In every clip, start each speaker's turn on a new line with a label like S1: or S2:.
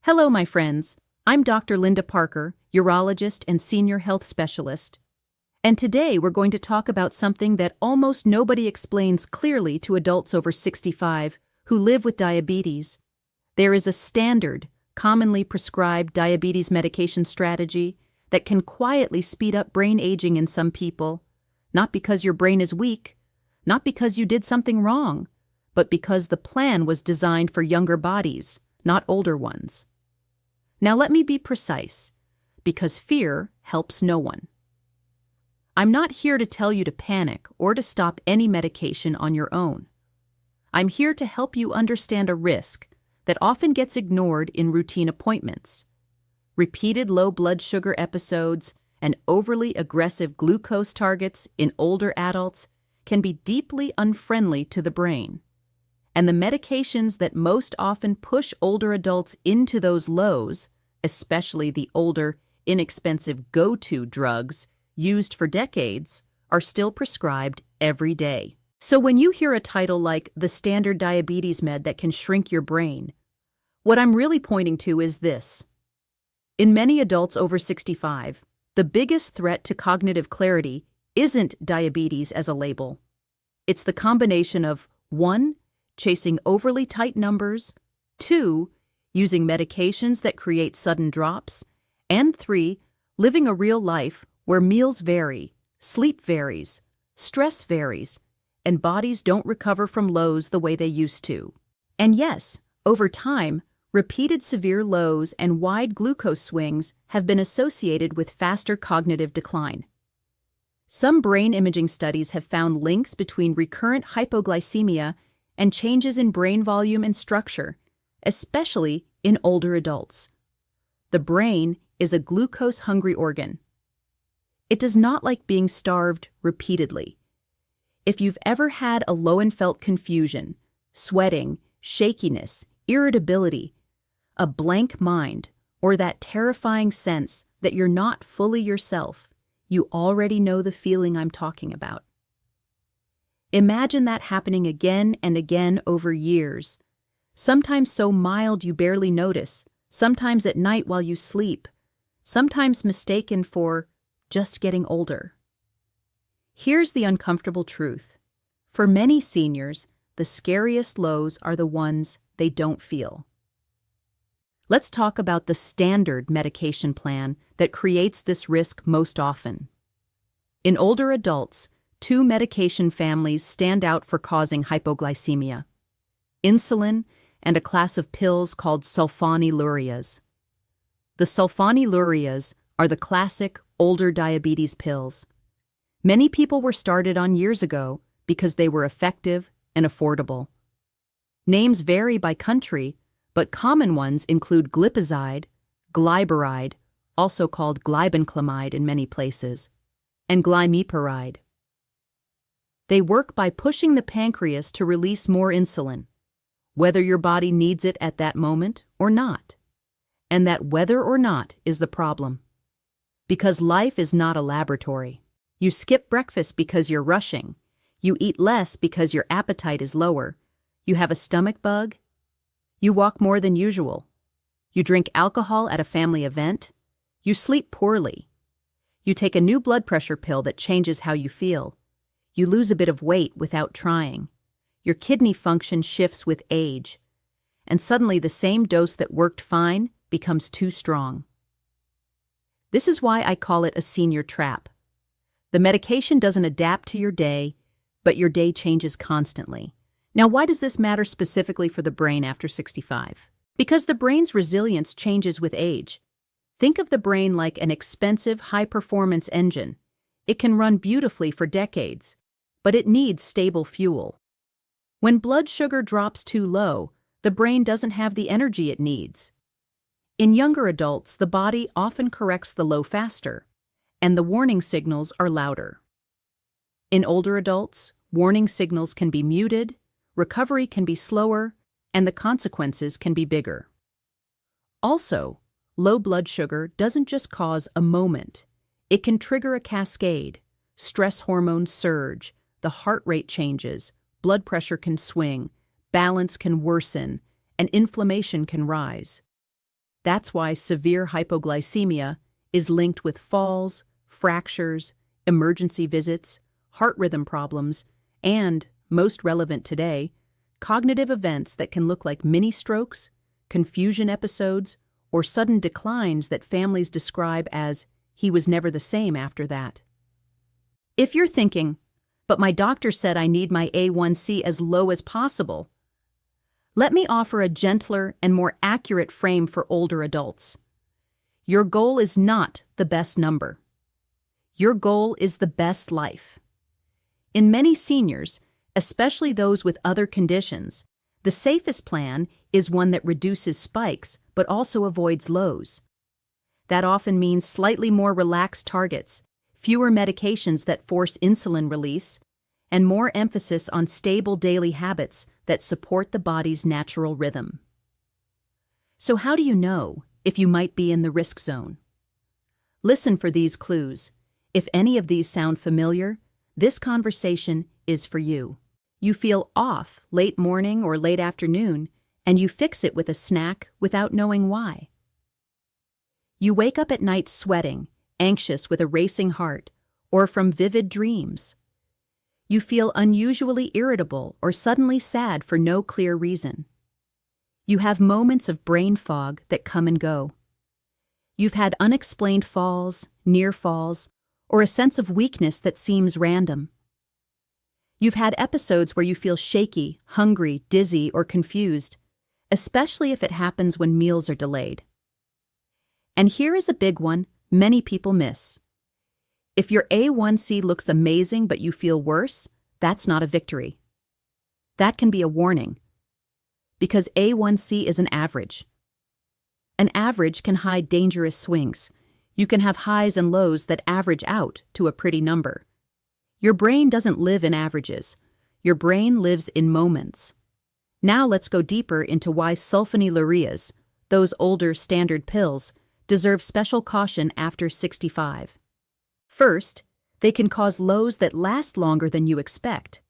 S1: Hello, my friends. I'm Dr. Linda Parker, urologist and senior health specialist. And today we're going to talk about something that almost nobody explains clearly to adults over 65 who live with diabetes. There is a standard, commonly prescribed diabetes medication strategy that can quietly speed up brain aging in some people, not because your brain is weak, not because you did something wrong, but because the plan was designed for younger bodies, not older ones. Now let me be precise, because fear helps no one. I'm not here to tell you to panic or to stop any medication on your own. I'm here to help you understand a risk that often gets ignored in routine appointments. Repeated low blood sugar episodes and overly aggressive glucose targets in older adults can be deeply unfriendly to the brain. And the medications that most often push older adults into those lows, especially the older, inexpensive go-to drugs used for decades, are still prescribed every day. So when you hear a title like the standard diabetes med that can shrink your brain, what I'm really pointing to is this. In many adults over 65, the biggest threat to cognitive clarity isn't diabetes as a label. It's the combination of 1. Chasing overly tight numbers, 2. Using medications that create sudden drops, and 3. Living a real life where meals vary, sleep varies, stress varies, and bodies don't recover from lows the way they used to. And yes, over time, repeated severe lows and wide glucose swings have been associated with faster cognitive decline. Some brain imaging studies have found links between recurrent hypoglycemia and changes in brain volume and structure, especially in older adults. The brain is a glucose-hungry organ. It does not like being starved repeatedly. If you've ever had a low and felt confusion, sweating, shakiness, irritability, a blank mind, or that terrifying sense that you're not fully yourself, you already know the feeling I'm talking about. Imagine that happening again and again over years, sometimes so mild you barely notice, sometimes at night while you sleep, sometimes mistaken for just getting older. Here's the uncomfortable truth. For many seniors, the scariest lows are the ones they don't feel. Let's talk about the standard medication plan that creates this risk most often. In older adults, 2 medication families stand out for causing hypoglycemia: insulin and a class of pills called sulfonylurias. The sulfonylurias are the classic older diabetes pills. Many people were started on years ago because they were effective and affordable. Names vary by country, but common ones include glipizide, glyburide, also called glibenclamide in many places, and glimepiride. They work by pushing the pancreas to release more insulin, whether your body needs it at that moment or not. And that whether or not is the problem. Because life is not a laboratory. You skip breakfast because you're rushing. You eat less because your appetite is lower. You have a stomach bug. You walk more than usual. You drink alcohol at a family event. You sleep poorly. You take a new blood pressure pill that changes how you feel. You lose a bit of weight without trying. Your kidney function shifts with age. And suddenly the same dose that worked fine becomes too strong. This is why I call it a senior trap. The medication doesn't adapt to your day, but your day changes constantly. Now, why does this matter specifically for the brain after 65? Because the brain's resilience changes with age. Think of the brain like an expensive, high-performance engine. It can run beautifully for decades, but it needs stable fuel. When blood sugar drops too low, the brain doesn't have the energy it needs. In younger adults, the body often corrects the low faster, and the warning signals are louder. In older adults, warning signals can be muted, recovery can be slower, and the consequences can be bigger. Also, low blood sugar doesn't just cause a moment. It can trigger a cascade. Stress hormones surge, the heart rate changes, blood pressure can swing, balance can worsen, and inflammation can rise. That's why severe hypoglycemia is linked with falls, fractures, emergency visits, heart rhythm problems, and, most relevant today, cognitive events that can look like mini strokes, confusion episodes, or sudden declines that families describe as, "he was never the same after that." If you're thinking, "But my doctor said I need my A1C as low as possible," let me offer a gentler and more accurate frame for older adults. Your goal is not the best number. Your goal is the best life. In many seniors, especially those with other conditions, the safest plan is one that reduces spikes but also avoids lows. That often means slightly more relaxed targets, fewer medications that force insulin release, and more emphasis on stable daily habits that support the body's natural rhythm. So how do you know if you might be in the risk zone? Listen for these clues. If any of these sound familiar, this conversation is for you. You feel off late morning or late afternoon, and you fix it with a snack without knowing why. You wake up at night sweating, anxious with a racing heart, or from vivid dreams. You feel unusually irritable or suddenly sad for no clear reason. You have moments of brain fog that come and go. You've had unexplained falls, near falls, or a sense of weakness that seems random. You've had episodes where you feel shaky, hungry, dizzy, or confused, especially if it happens when meals are delayed. And here is a big one many people miss. If your A1C looks amazing but you feel worse, that's not a victory. That can be a warning. Because A1C is an average. An average can hide dangerous swings. You can have highs and lows that average out to a pretty number. Your brain doesn't live in averages. Your brain lives in moments. Now let's go deeper into why sulfonylureas, those older standard pills, deserve special caution after 65. First, they can cause lows that last longer than you expect.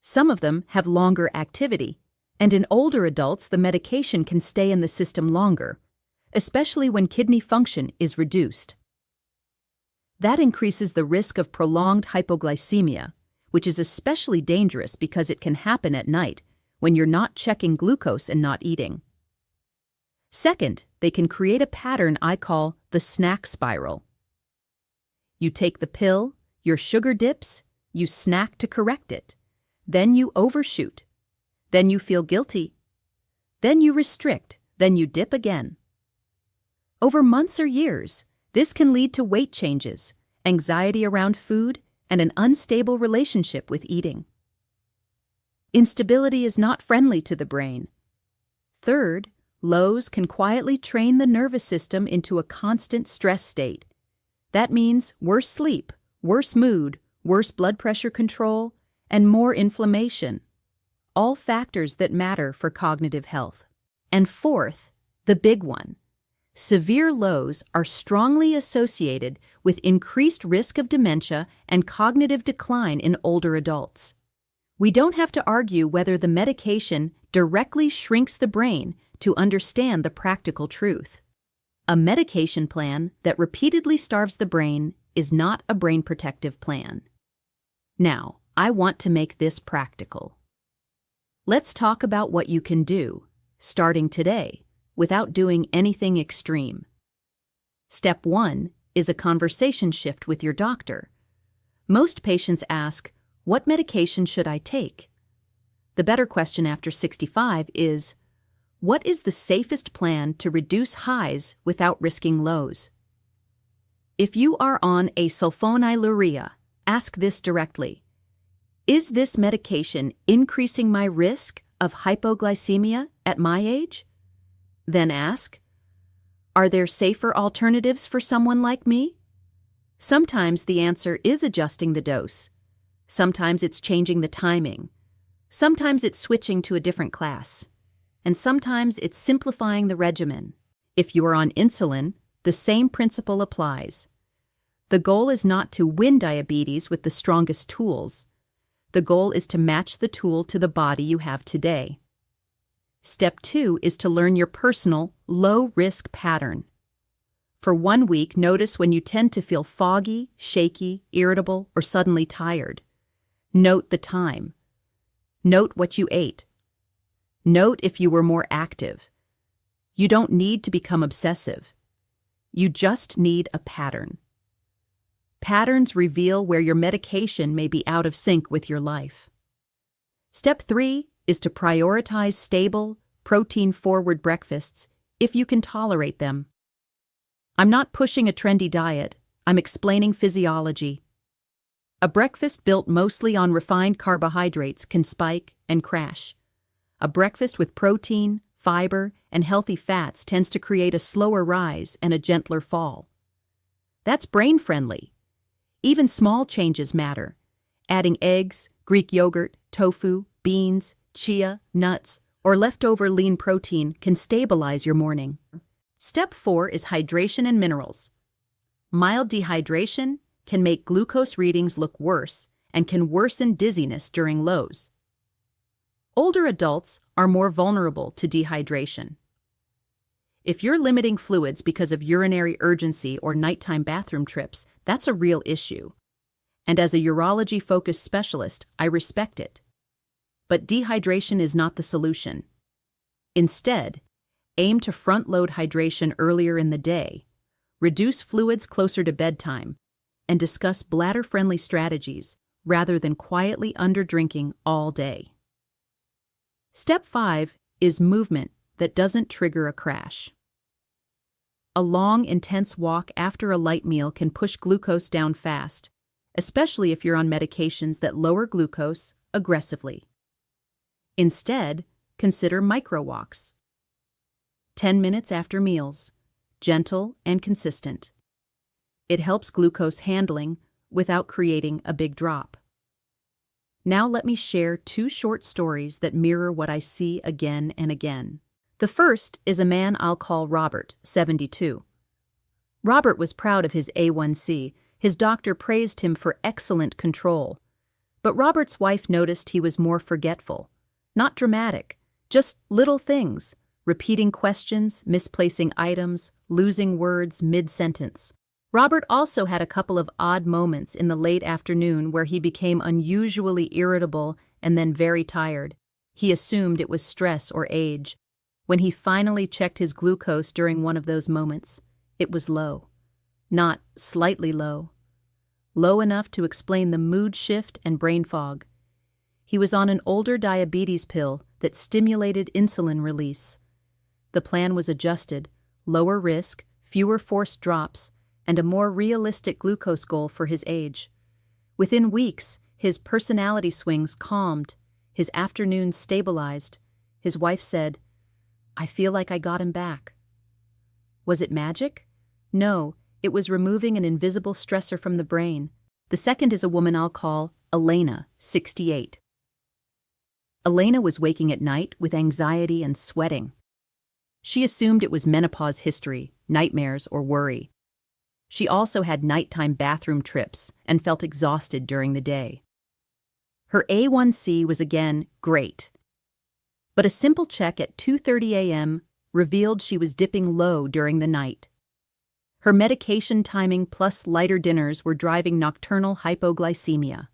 S1: Some of them have longer activity, and in older adults the medication can stay in the system longer, especially when kidney function is reduced. That increases the risk of prolonged hypoglycemia, which is especially dangerous because it can happen at night when you're not checking glucose and not eating. Second, they can create a pattern I call the snack spiral. You take the pill, your sugar dips, you snack to correct it. Then you overshoot. Then you feel guilty. Then you restrict. Then you dip again. Over months or years, this can lead to weight changes, anxiety around food, and an unstable relationship with eating. Instability is not friendly to the brain. Third, lows can quietly train the nervous system into a constant stress state. That means worse sleep, worse mood, worse blood pressure control, and more inflammation. All factors that matter for cognitive health. And fourth, the big one. Severe lows are strongly associated with increased risk of dementia and cognitive decline in older adults. We don't have to argue whether the medication directly shrinks the brain to understand the practical truth. A medication plan that repeatedly starves the brain is not a brain protective plan. Now, I want to make this practical. Let's talk about what you can do, starting today, without doing anything extreme. Step 1 is a conversation shift with your doctor. Most patients ask, "What medication should I take?" The better question after 65 is, what is the safest plan to reduce highs without risking lows? If you are on a sulfonylurea, ask this directly. Is this medication increasing my risk of hypoglycemia at my age? Then ask, are there safer alternatives for someone like me? Sometimes the answer is adjusting the dose. Sometimes it's changing the timing. Sometimes it's switching to a different class. And sometimes it's simplifying the regimen. If you are on insulin, the same principle applies. The goal is not to win diabetes with the strongest tools. The goal is to match the tool to the body you have today. Step 2 is to learn your personal, low-risk pattern. For 1 week, notice when you tend to feel foggy, shaky, irritable, or suddenly tired. Note the time. Note what you ate. Note if you were more active. You don't need to become obsessive. You just need a pattern. Patterns reveal where your medication may be out of sync with your life. Step 3 is to prioritize stable, protein-forward breakfasts if you can tolerate them. I'm not pushing a trendy diet, I'm explaining physiology. A breakfast built mostly on refined carbohydrates can spike and crash. A breakfast with protein, fiber, and healthy fats tends to create a slower rise and a gentler fall. That's brain-friendly. Even small changes matter. Adding eggs, Greek yogurt, tofu, beans, chia, nuts, or leftover lean protein can stabilize your morning. Step 4 is hydration and minerals. Mild dehydration can make glucose readings look worse and can worsen dizziness during lows. Older adults are more vulnerable to dehydration. If you're limiting fluids because of urinary urgency or nighttime bathroom trips, that's a real issue. And as a urology-focused specialist, I respect it. But dehydration is not the solution. Instead, aim to front-load hydration earlier in the day, reduce fluids closer to bedtime, and discuss bladder-friendly strategies rather than quietly underdrinking all day. Step 5 is movement that doesn't trigger a crash. A long, intense walk after a light meal can push glucose down fast, especially if you're on medications that lower glucose aggressively. Instead, consider micro-walks. 10 minutes after meals, gentle and consistent. It helps glucose handling without creating a big drop. Now let me share 2 short stories that mirror what I see again and again. The first is a man I'll call Robert, 72. Robert was proud of his A1C. His doctor praised him for excellent control. But Robert's wife noticed he was more forgetful. Not dramatic, just little things, repeating questions, misplacing items, losing words mid-sentence. Robert also had a couple of odd moments in the late afternoon where he became unusually irritable and then very tired. He assumed it was stress or age. When he finally checked his glucose during one of those moments, it was low. Not slightly low. Low enough to explain the mood shift and brain fog. He was on an older diabetes pill that stimulated insulin release. The plan was adjusted, lower risk, fewer forced drops, and a more realistic glucose goal for his age. Within weeks, his personality swings calmed, his afternoons stabilized. His wife said, "I feel like I got him back." Was it magic? No, it was removing an invisible stressor from the brain. The second is a woman I'll call Elena, 68. Elena was waking at night with anxiety and sweating. She assumed it was menopause history, nightmares, or worry. She also had nighttime bathroom trips and felt exhausted during the day. Her A1C was again great, but a simple check at 2:30 a.m. revealed she was dipping low during the night. Her medication timing plus lighter dinners were driving nocturnal hypoglycemia.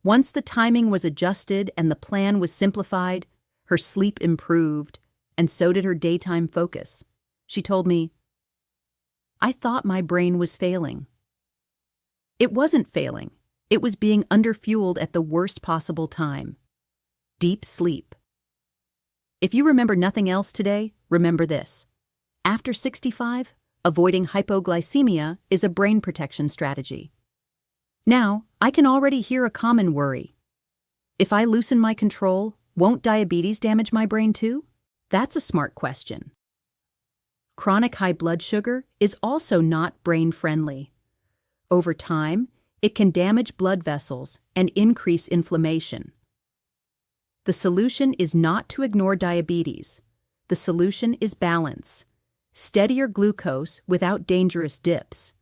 S1: Once the timing was adjusted and the plan was simplified, her sleep improved, and so did her daytime focus. She told me, "I thought my brain was failing." It wasn't failing. It was being underfueled at the worst possible time. Deep sleep. If you remember nothing else today, remember this. After 65, avoiding hypoglycemia is a brain protection strategy. Now, I can already hear a common worry. If I loosen my control, won't diabetes damage my brain too? That's a smart question. Chronic high blood sugar is also not brain-friendly. Over time, it can damage blood vessels and increase inflammation. The solution is not to ignore diabetes. The solution is balance. Steadier glucose without dangerous dips.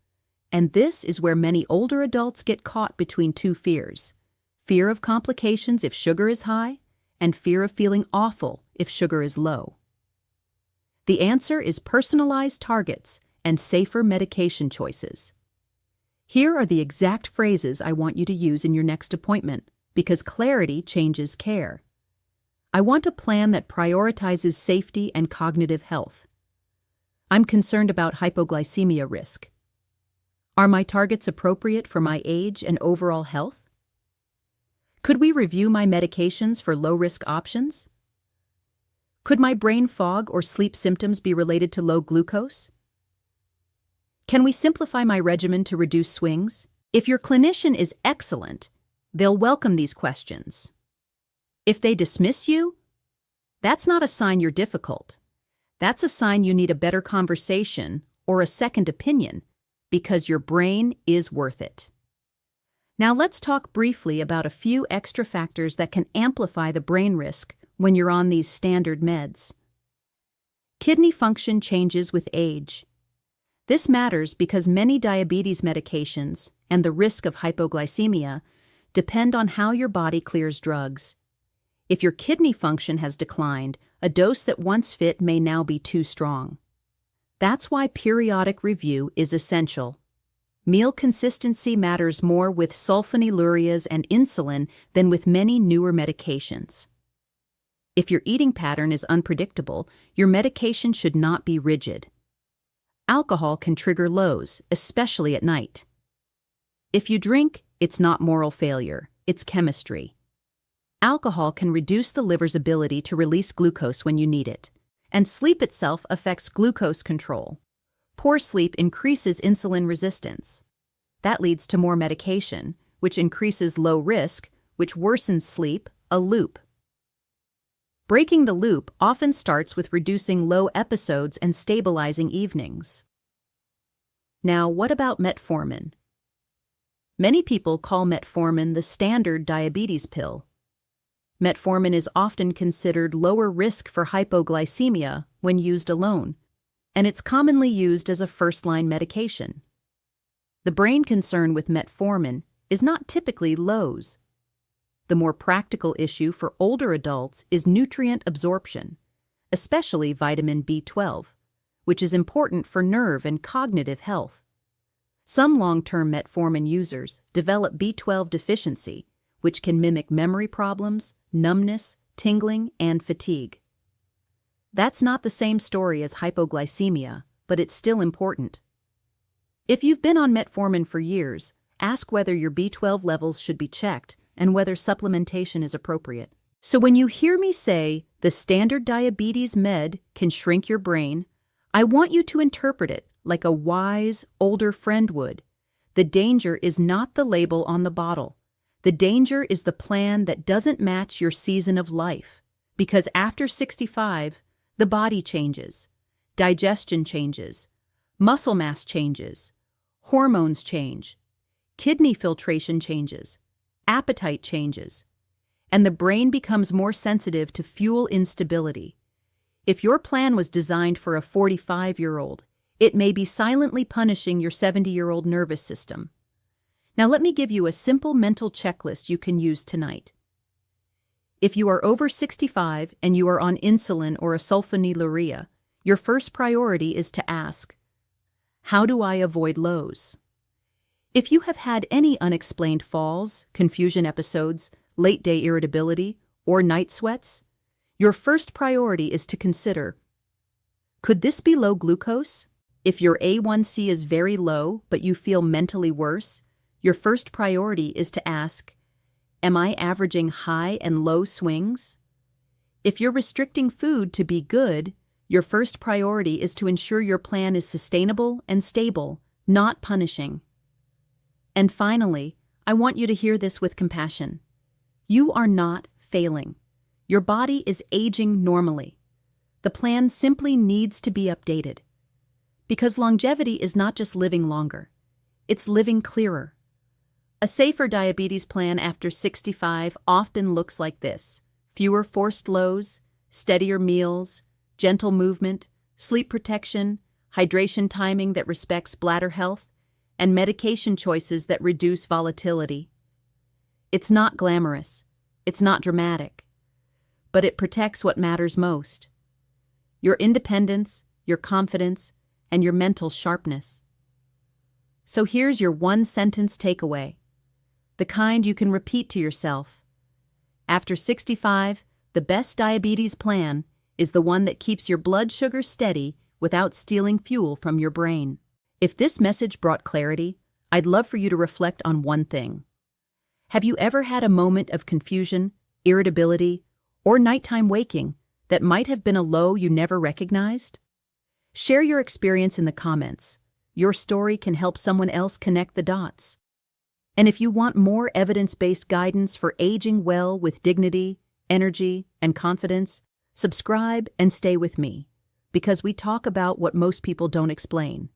S1: And this is where many older adults get caught between 2 fears. Fear of complications if sugar is high, and fear of feeling awful if sugar is low? The answer is personalized targets and safer medication choices. Here are the exact phrases I want you to use in your next appointment, because clarity changes care. I want a plan that prioritizes safety and cognitive health. I'm concerned about hypoglycemia risk. Are my targets appropriate for my age and overall health? Could we review my medications for low-risk options? Could my brain fog or sleep symptoms be related to low glucose? Can we simplify my regimen to reduce swings? If your clinician is excellent, they'll welcome these questions. If they dismiss you, that's not a sign you're difficult. That's a sign you need a better conversation or a second opinion, because your brain is worth it. Now let's talk briefly about a few extra factors that can amplify the brain risk when you're on these standard meds. Kidney function changes with age. This matters because many diabetes medications and the risk of hypoglycemia depend on how your body clears drugs. If your kidney function has declined, a dose that once fit may now be too strong. That's why periodic review is essential. Meal consistency matters more with sulfonylureas and insulin than with many newer medications. If your eating pattern is unpredictable, your medication should not be rigid. Alcohol can trigger lows, especially at night. If you drink, it's not moral failure, it's chemistry. Alcohol can reduce the liver's ability to release glucose when you need it, and sleep itself affects glucose control. Poor sleep increases insulin resistance. That leads to more medication, which increases low risk, which worsens sleep, a loop. Breaking the loop often starts with reducing low episodes and stabilizing evenings. Now, what about metformin? Many people call metformin the standard diabetes pill. Metformin is often considered lower risk for hypoglycemia when used alone, and it's commonly used as a first-line medication. The brain concern with metformin is not typically lows. The more practical issue for older adults is nutrient absorption, especially vitamin B12, which is important for nerve and cognitive health. Some long-term metformin users develop B12 deficiency, which can mimic memory problems, numbness, tingling, and fatigue. That's not the same story as hypoglycemia, but it's still important. If you've been on metformin for years, ask whether your B12 levels should be checked and whether supplementation is appropriate. So when you hear me say the standard diabetes med can shrink your brain, I want you to interpret it like a wise, older friend would. The danger is not the label on the bottle. The danger is the plan that doesn't match your season of life, because after 65, the body changes, digestion changes, muscle mass changes, hormones change, kidney filtration changes, appetite changes, and the brain becomes more sensitive to fuel instability. If your plan was designed for a 45-year-old, it may be silently punishing your 70-year-old nervous system. Now let me give you a simple mental checklist you can use tonight. If you are over 65 and you are on insulin or a sulfonylurea, your first priority is to ask, how do I avoid lows? If you have had any unexplained falls, confusion episodes, late-day irritability, or night sweats, your first priority is to consider, could this be low glucose? If your A1C is very low but you feel mentally worse, your first priority is to ask, am I averaging high and low swings? If you're restricting food to be good, your first priority is to ensure your plan is sustainable and stable, not punishing. And finally, I want you to hear this with compassion. You are not failing. Your body is aging normally. The plan simply needs to be updated. Because longevity is not just living longer, it's living clearer. A safer diabetes plan after 65 often looks like this: fewer forced lows, steadier meals, gentle movement, sleep protection, hydration timing that respects bladder health, and medication choices that reduce volatility. It's not glamorous. It's not dramatic. but it protects what matters most: your independence, your confidence, and your mental sharpness. So here's your one-sentence takeaway, the kind you can repeat to yourself. After 65, the best diabetes plan is the one that keeps your blood sugar steady without stealing fuel from your brain. If this message brought clarity, I'd love for you to reflect on one thing. Have you ever had a moment of confusion, irritability, or nighttime waking that might have been a low you never recognized? Share your experience in the comments. Your story can help someone else connect the dots. And if you want more evidence-based guidance for aging well with dignity, energy, and confidence, subscribe and stay with me, because we talk about what most people don't explain.